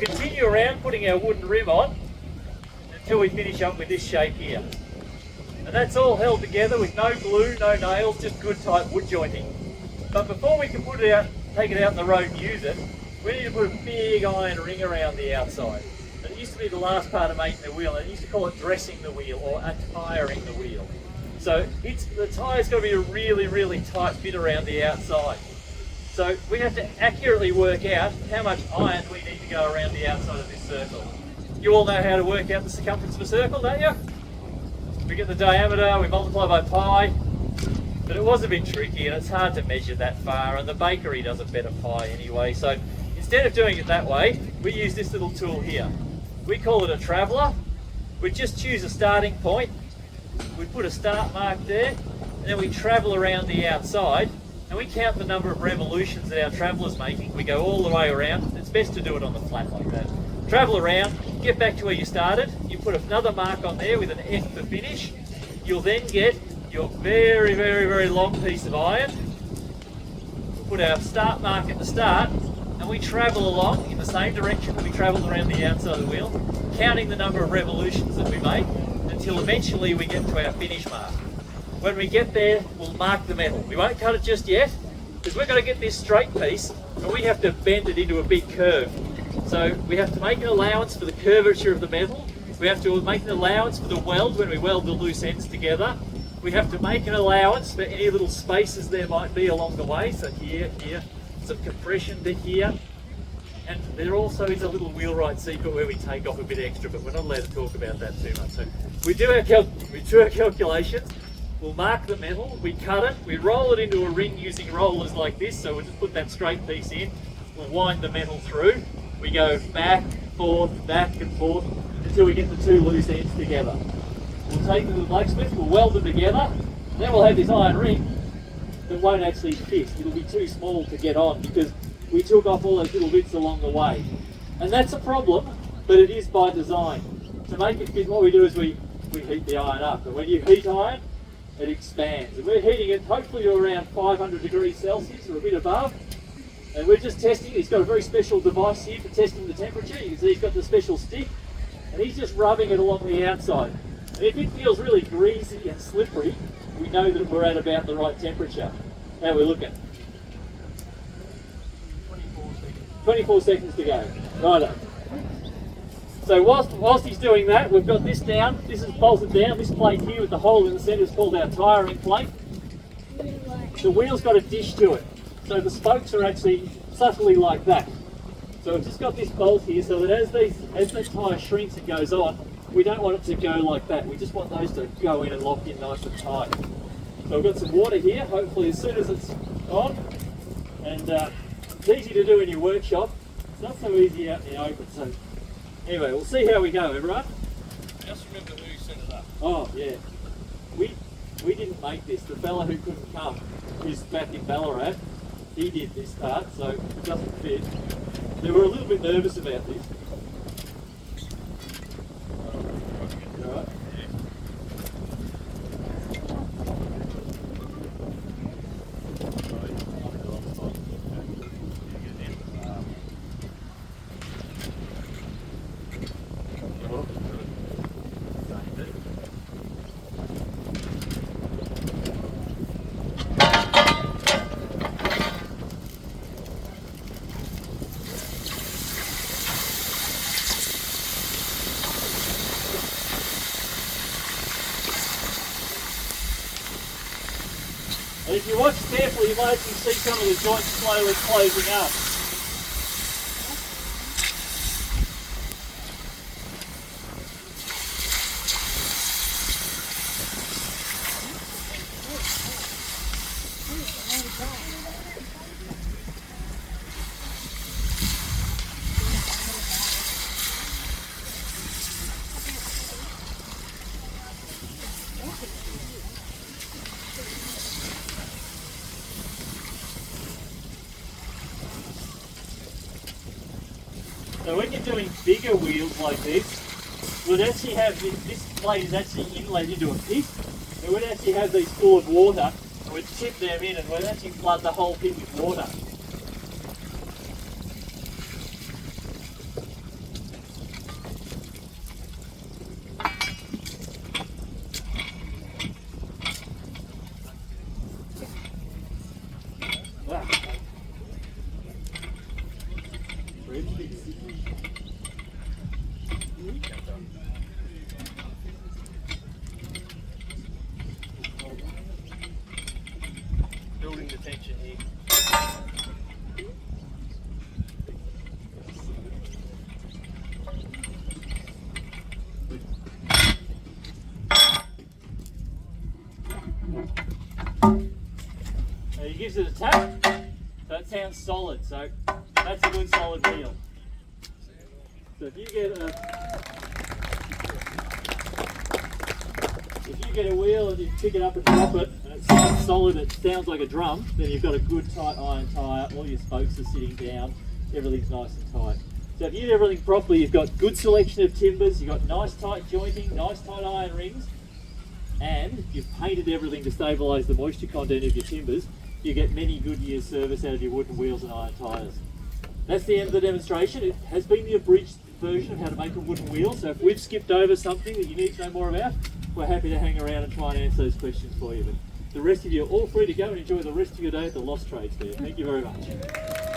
continue around putting our wooden rim on until we finish up with this shape here. And that's all held together with no glue, no nails, just good tight wood jointing. But before we can put it out, take it out on the road and use it, we need to put a big iron ring around the outside. And it used to be the last part of making the wheel, and it used to call it dressing the wheel or attiring the wheel. So the tyre's got to be a really, really tight fit around the outside. So we have to accurately work out how much iron we need to go around the outside of this circle. You all know how to work out the circumference of a circle, don't you? We get the diameter, we multiply by pi, but it was a bit tricky and it's hard to measure that far, and the bakery does a better pie anyway. So instead of doing it that way, we use this little tool here. We call it a traveller. We just choose a starting point, we put a start mark there, and then we travel around the outside, and we count the number of revolutions that our traveller's making. We go all the way around. It's best to do it on the flat like that. Travel around, get back to where you started, you put another mark on there with an F for finish. You'll then get your very, very, very long piece of iron. We'll put our start mark at the start, and we travel along in the same direction that we travelled around the outside of the wheel, counting the number of revolutions that we make until eventually we get to our finish mark. When we get there, we'll mark the metal. We won't cut it just yet, because we're going to get this straight piece, and we have to bend it into a big curve. So we have to make an allowance for the curvature of the metal. We have to make an allowance for the weld when we weld the loose ends together. We have to make an allowance for any little spaces there might be along the way. So here, some compression to here. And there also is a little wheelwright secret where we take off a bit extra, but we're not allowed to talk about that too much. So we do our calculations. We'll mark the metal, we cut it, we roll it into a ring using rollers like this. So we'll just put that straight piece in, we'll wind the metal through. We go back and forth until we get the two loose ends together. We'll take them to the blacksmith, we'll weld them together, then we'll have this iron ring that won't actually fit. It'll be too small to get on because we took off all those little bits along the way. And that's a problem, but it is by design. To make it fit, what we do is we heat the iron up. And when you heat iron, it expands. And we're heating it hopefully to around 500 degrees Celsius or a bit above. And we're just testing. He's got a very special device here for testing the temperature. You can see he's got the special stick, and he's just rubbing it along the outside. And if it feels really greasy and slippery, we know that we're at about the right temperature. How we're looking? 24 seconds to go. Righto. So whilst he's doing that, we've got this down. This is bolted down. This plate here with the hole in the centre is called our tyring plate. The wheel's got a dish to it. So the spokes are actually subtly like that. So we've just got this bolt here so that as the tyre shrinks and goes on, we don't want it to go like that. We just want those to go in and lock in nice and tight. So we've got some water here, hopefully as soon as it's on. And it's easy to do in your workshop. It's not so easy out in the open. So anyway, we'll see how we go, everyone. Just remember who set it up. Oh yeah. We didn't make this. The fella who couldn't come, who's back in Ballarat, he did this part, so it doesn't fit. They were a little bit nervous about this. Right. And if you watch carefully, you might actually see some of the joints slowly closing up. So when you're doing bigger wheels like this, we'd actually have this plate is actually inlaid into a pit, and we'd actually have these full of water, and we'd tip them in and we'd actually flood the whole pit with water. Building the tension here. Now he gives it a tap. That sounds solid, so that's a good solid wheel. So if you get a wheel and you pick it up and drop it and it sounds solid, it sounds like a drum, then you've got a good tight iron tyre, all your spokes are sitting down, everything's nice and tight. So if you do everything properly, you've got good selection of timbers, you've got nice tight jointing, nice tight iron rings, and you've painted everything to stabilise the moisture content of your timbers, you get many good years service out of your wooden wheels and iron tyres. That's the end of the demonstration. It has been the abridged version of how to make a wooden wheel, so if we've skipped over something that you need to know more about, we're happy to hang around and try and answer those questions for you. But the rest of you are all free to go and enjoy the rest of your day at the Lost Trades Fair. Thank you very much.